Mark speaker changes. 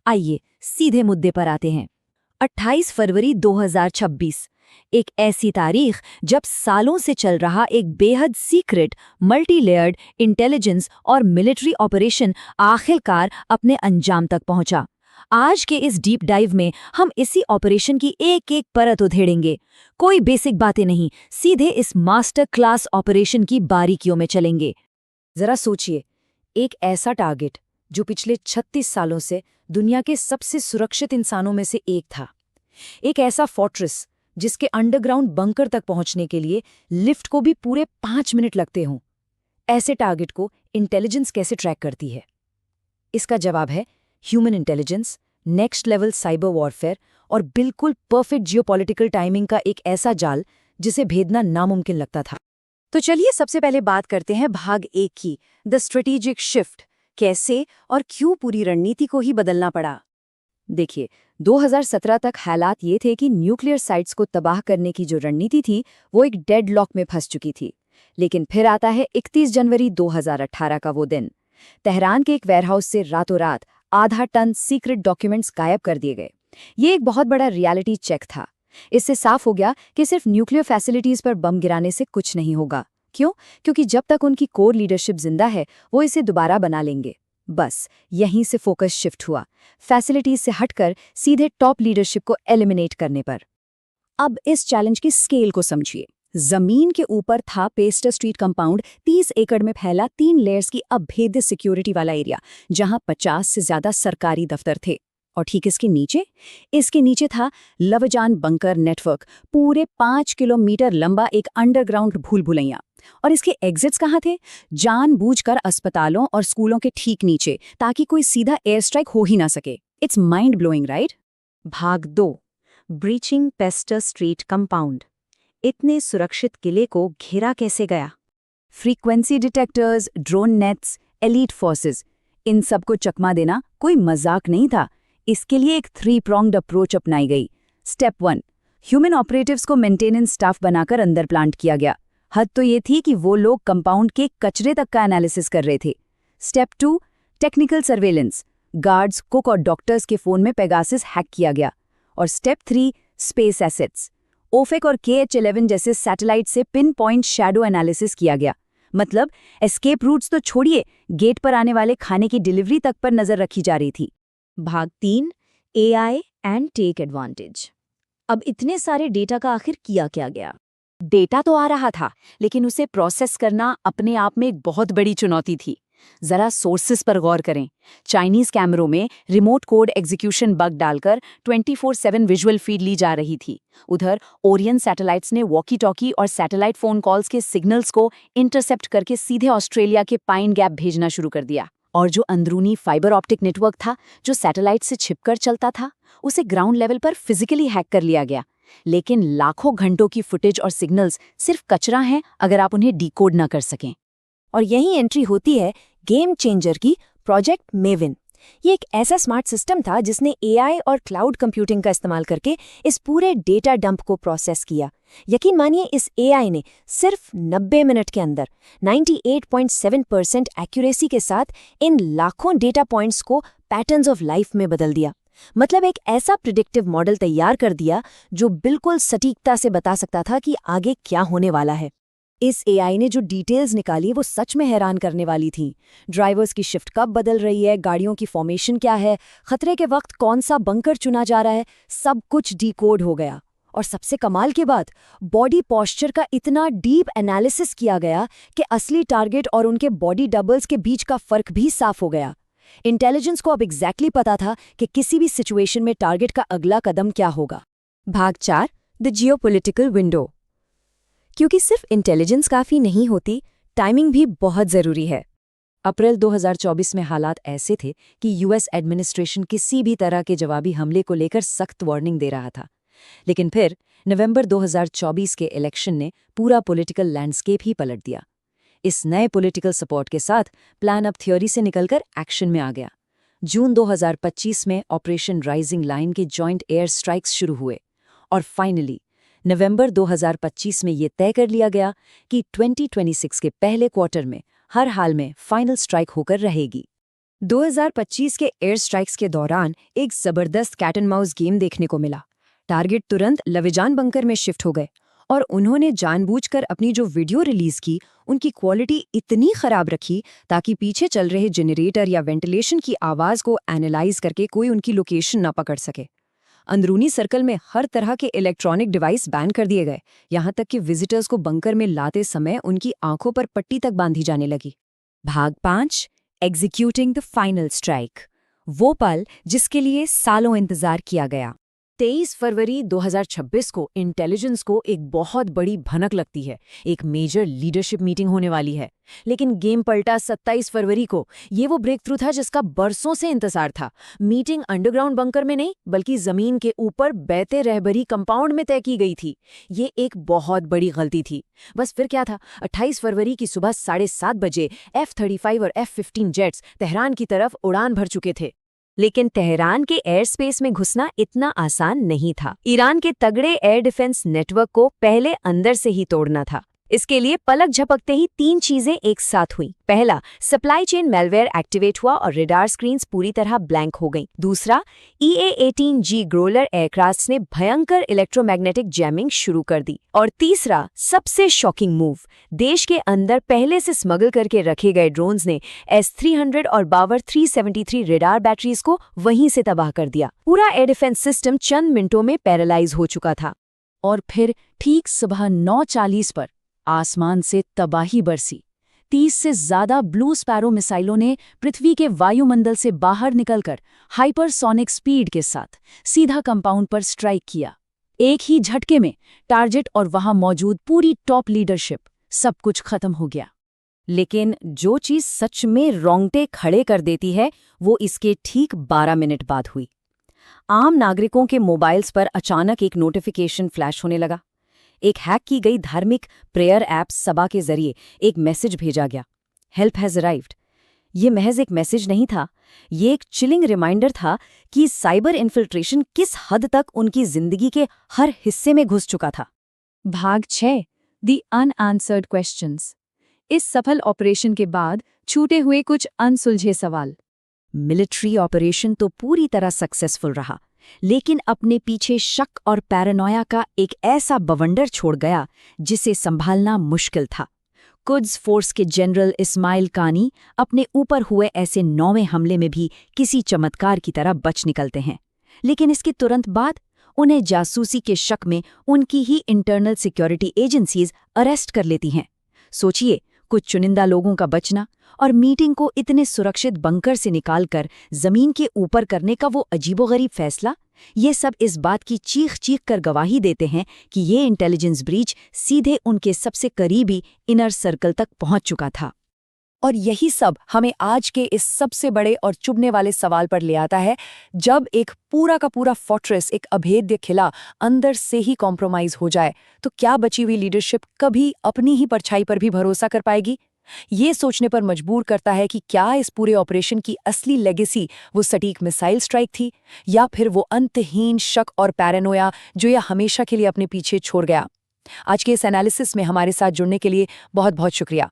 Speaker 1: आइए सीधे मुद्दे पर आते हैं। 28 फरवरी 2026, एक ऐसी तारीख जब सालों से चल रहा एक बेहद सीक्रेट, मल्टी लेयर्ड इंटेलिजेंस और मिलिट्री ऑपरेशन आखिरकार अपने अंजाम तक पहुंचा। आज के इस डीप डाइव में हम इसी ऑपरेशन की एक एक परत उधेड़ेंगे। कोई बेसिक बातें नहीं, सीधे इस मास्टर क्लास ऑपरेशन की बारीकियों में चलेंगे। जरा सोचिए, एक ऐसा टारगेट जो पिछले 36 सालों से दुनिया के सबसे सुरक्षित इंसानों में से एक था। एक ऐसा फोर्ट्रेस जिसके अंडरग्राउंड बंकर तक पहुंचने के लिए लिफ्ट को भी पूरे 5 मिनट लगते हों। ऐसे टारगेट को इंटेलिजेंस कैसे ट्रैक करती है? इसका जवाब है human intelligence, next level cyber warfare और बिल्कुल परफेक्ट जियोपॉलिटिकल टाइमिंग का एक ऐसा जाल जिसे भेदना नामुमकिन लगता था। तो चलिए सबसे पहले बात करते हैं भाग 1 की, द स्ट्रेटेजिक शिफ्ट। कैसे और क्यों पूरी रणनीति को ही बदलना पड़ा? देखिए, 2017 तक हालात ये थे कि न्यूक्लियर साइट्स को तबाह करने की जो रणनीति थी वो एक डेडलॉक में फंस चुकी थी। लेकिन फिर आता है 31 जनवरी 2018 का वो दिन। तेहरान के एक वेयरहाउस से रातों रात आधा टन सीक्रेट डॉक्यूमेंट्स गायब कर दिए गए। ये एक बहुत बड़ा रियलिटी चेक था। इससे साफ हो गया कि सिर्फ न्यूक्लियर फैसिलिटीज पर बम गिराने से कुछ नहीं होगा। क्यों? क्योंकि जब तक उनकी कोर लीडरशिप जिंदा है वो इसे दोबारा बना लेंगे। बस यहीं से फोकस शिफ्ट हुआ, फैसिलिटीज से हटकर सीधे टॉप लीडरशिप को एलिमिनेट करने पर। अब इस चैलेंज की स्केल को समझिए। जमीन के ऊपर था पेस्टर स्ट्रीट कंपाउंड, 30 एकड़ में फैला 3 लेयर्स की अभेद्य सिक्योरिटी वाला एरिया, जहां 50 से ज्यादा सरकारी दफ्तर थे। और ठीक इसके नीचे था लवजान बंकर नेटवर्क, पूरे 5 किलोमीटर लंबा एक अंडरग्राउंड भूल-भुलैया। और इसके एग्जिट्स कहाँ थे? जानबूझकर अस्पतालों और स्कूलों के ठीक नीचे, ताकि कोई सीधा एयर स्ट्राइक हो ही ना सके। It's mind blowing, right? भाग 2, ब्रीचिंग पेस्टर स्ट्रीट कंपाउंड। इतने सुरक्षित किले को घेरा कैसे गया? Frequency detectors, drone nets, elite forces, इन सबको चकमा देना कोई मजाक नहीं था। इसके लिए एक 3-pronged अप्रोच अपनाई गई। स्टेप 1, ह्यूमन ऑपरेटिव्स को मेंटेनेंस स्टाफ बनाकर अंदर प्लांट किया गया। हद तो ये थी कि वो लोग कंपाउंड के कचरे तक का एनालिसिस कर रहे थे। Step 2, technical surveillance, guards, cook और डॉक्टर्स के फोन में पेगासस हैक किया गया। और स्टेप 3, स्पेस एसेट्स, ओफेक और KH-11 जैसे सैटेलाइट से पिन पॉइंट शैडो एनालिसिस किया गया। मतलब एस्केप रूट्स तो छोड़िए, गेट पर आने वाले खाने की डिलीवरी तक पर नजर रखी जा रही थी। भाग 3, AI एंड टेक एडवांटेज। अब इतने सारे डेटा का आखिर किया क्या गया? डेटा तो आ रहा था, लेकिन उसे प्रोसेस करना अपने आप में एक बहुत बड़ी चुनौती थी। जरा सोर्सेस पर गौर करें। चाइनीज कैमरों में रिमोट कोड एग्जीक्यूशन बग डालकर 24/7 विजुअल फीड ली जा रही थी। उधर ओरियन सैटेलाइट्स ने वॉकी टॉकी और सैटेलाइट फोन कॉल्स के सिग्नल्स को इंटरसेप्ट करके सीधे ऑस्ट्रेलिया के पाइन गैप भेजना शुरू कर दिया। और जो अंदरूनी फाइबर ऑप्टिक नेटवर्क था, जो सैटेलाइट से छिपकर चलता था, उसे ग्राउंड लेवल पर फिजिकली हैक कर लिया गया। लेकिन लाखों घंटों की फुटेज और सिग्नल्स सिर्फ कचरा हैं अगर आप उन्हें डिकोड ना कर सकें। और यही एंट्री होती है गेम चेंजर की, प्रोजेक्ट मेविन। ये एक ऐसा स्मार्ट सिस्टम था जिसने AI और क्लाउड कंप्यूटिंग का इस्तेमाल करके इस पूरे डेटा डंप को प्रोसेस किया। यकीन मानिए, इस AI ने सिर्फ 90 मिनट के अंदर 98.7% एक्यूरेसी के साथ इन लाखों डेटा पॉइंट्स को पैटर्न्स ऑफ लाइफ में बदल दिया। मतलब एक ऐसा प्रिडिक्टिव मॉडल तैयार कर दिया जो बिल्कुल सटीकता से बता सकता था कि आगे क्या होने वाला है। इस AI ने जो डिटेल्स निकाली वो सच में हैरान करने वाली थी। ड्राइवर्स की शिफ्ट कब बदल रही है, गाड़ियों की फॉर्मेशन क्या है, खतरे के वक्त कौन सा बंकर चुना जा रहा है, सब कुछ डिकोड हो गया। और सबसे कमाल की बात, बॉडी पॉस्चर का इतना डीप एनालिसिस किया गया कि असली टारगेट और उनके बॉडी डबल्स के बीच का फर्क भी साफ हो गया। इंटेलिजेंस को अब एग्जैक्टली पता था कि किसी भी सिचुएशन में टारगेट का अगला कदम क्या होगा। भाग 4, द जियोपॉलिटिकल विंडो। क्योंकि सिर्फ इंटेलिजेंस काफ़ी नहीं होती, टाइमिंग भी बहुत ज़रूरी है। अप्रैल 2024 में हालात ऐसे थे कि US एडमिनिस्ट्रेशन किसी भी तरह के जवाबी हमले को लेकर सख्त वार्निंग दे रहा था। लेकिन फिर नवंबर 2024 के इलेक्शन ने पूरा पॉलिटिकल लैंडस्केप ही पलट दिया। इस नए पॉलिटिकल सपोर्ट के साथ प्लान अब थ्योरी से निकलकर एक्शन में आ गया। जून 2025 में ऑपरेशन राइजिंग लाइन के जॉइंट एयर स्ट्राइक्स शुरू हुए। और फाइनली नवंबर 2025 में ये तय कर लिया गया कि 2026 के पहले क्वार्टर में हर हाल में फाइनल स्ट्राइक होकर रहेगी। 2025 के एयर स्ट्राइक्स के दौरान एक जबरदस्त कैट एंड माउस गेम देखने को मिला। टारगेट तुरंत लविजान बंकर में शिफ्ट हो गए और उन्होंने जानबूझकर अपनी जो वीडियो रिलीज की उनकी क्वालिटी इतनी खराब रखी ताकि पीछे चल रहे जनरेटर या वेंटिलेशन की आवाज को एनालाइज करके कोई उनकी लोकेशन न पकड़ सके। अंदरूनी सर्कल में हर तरह के इलेक्ट्रॉनिक डिवाइस बैन कर दिए गए, यहाँ तक कि विजिटर्स को बंकर में लाते समय उनकी आंखों पर पट्टी तक बांधी जाने लगी। भाग 5, एग्जीक्यूटिंग द फाइनल स्ट्राइक, वो पल जिसके लिए सालों इंतजार किया गया। 23 फरवरी 2026 को इंटेलिजेंस को एक बहुत बड़ी भनक लगती है, एक मेजर लीडरशिप मीटिंग होने वाली है। लेकिन गेम पलटा 27 फरवरी को। ये वो ब्रेक थ्रू था जिसका बरसों से इंतजार था। मीटिंग अंडरग्राउंड बंकर में नहीं बल्कि जमीन के ऊपर बहते रहबरी कंपाउंड में तय की गई थी। ये एक बहुत बड़ी गलती थी। बस फिर क्या था, 28 फरवरी की सुबह 7:30 बजे F-35 और F-15 जेट्स तेहरान की तरफ उड़ान भर चुके थे। लेकिन तेहरान के एयर स्पेस में घुसना इतना आसान नहीं था। ईरान के तगड़े एयर डिफेंस नेटवर्क को पहले अंदर से ही तोड़ना था। इसके लिए पलक झपकते ही 3 चीजें एक साथ हुई। पहला, सप्लाई चेन मेलवेयर एक्टिवेट हुआ और रेडार स्क्रीन्स पूरी तरह ब्लैंक हो गईं। दूसरा, EA-18G ग्रोलर एयरक्राफ्ट्स ने भयंकर इलेक्ट्रोमैग्नेटिक जैमिंग शुरू कर दी। और तीसरा, सबसे शॉकिंग मूव, देश के अंदर पहले से स्मगल करके रखे गए ड्रोन्स ने S-300 और बावर 373 रेडार बैटरीज को वहीं से तबाह कर दिया। पूरा एयर डिफेंस सिस्टम चंद मिनटों में पैरालाइज हो चुका था। और फिर ठीक सुबह 9:40 पर आसमान से तबाही बरसी। 30 से ज्यादा ब्लू स्पैरो मिसाइलों ने पृथ्वी के वायुमंडल से बाहर निकलकर हाइपरसोनिक स्पीड के साथ सीधा कंपाउंड पर स्ट्राइक किया। एक ही झटके में टारगेट और वहां मौजूद पूरी टॉप लीडरशिप, सब कुछ खत्म हो गया। लेकिन जो चीज सच में रोंगटे खड़े कर देती है वो इसके ठीक 12 मिनट बाद हुई। आम नागरिकों के मोबाइल्स पर अचानक एक नोटिफिकेशन फ्लैश होने लगा। एक हैक की गई धार्मिक प्रेयर ऐप सबा के जरिए एक मैसेज भेजा गया, हेल्प हैज अराइव्ड। ये महज एक मैसेज नहीं था, ये एक चिलिंग रिमाइंडर था कि साइबर इन्फिल्ट्रेशन किस हद तक उनकी जिंदगी के हर हिस्से में घुस चुका था।
Speaker 2: भाग 6, द अनआंसर्ड क्वेश्चंस। इस सफल ऑपरेशन के बाद छूटे हुए कुछ अनसुलझे सवाल।
Speaker 1: मिलिट्री ऑपरेशन तो पूरी तरह सक्सेसफुल रहा, लेकिन अपने पीछे शक और पैरानोया का एक ऐसा बवंडर छोड़ गया जिसे संभालना मुश्किल था। कुद्स फोर्स के जनरल इस्माइल कानी अपने ऊपर हुए ऐसे 9वें हमले में भी किसी चमत्कार की तरह बच निकलते हैं, लेकिन इसके तुरंत बाद उन्हें जासूसी के शक में उनकी ही इंटरनल सिक्योरिटी एजेंसीज अरेस्ट कर लेती हैं। सोचिए, कुछ चुनिंदा लोगों का बचना और मीटिंग को इतने सुरक्षित बंकर से निकालकर जमीन के ऊपर करने का वो अजीबोगरीब फैसला, ये सब इस बात की चीख चीख कर गवाही देते हैं कि ये इंटेलिजेंस ब्रीच सीधे उनके सबसे करीबी इनर सर्कल तक पहुंच चुका था। और यही सब हमें आज के इस सबसे बड़े और चुभने वाले सवाल पर ले आता है, जब एक पूरा का पूरा फोर्ट्रेस, एक अभेद्य किला अंदर से ही कॉम्प्रोमाइज हो जाए तो क्या बची हुई लीडरशिप कभी अपनी ही परछाई पर भी भरोसा कर पाएगी? ये सोचने पर मजबूर करता है कि क्या इस पूरे ऑपरेशन की असली लेगेसी वो सटीक मिसाइल स्ट्राइक थी, या फिर वो अंतहीन शक और पैरानोया जो यह हमेशा के लिए अपने पीछे छोड़ गया। आज के इस एनालिसिस में हमारे साथ जुड़ने के लिए बहुत बहुत शुक्रिया।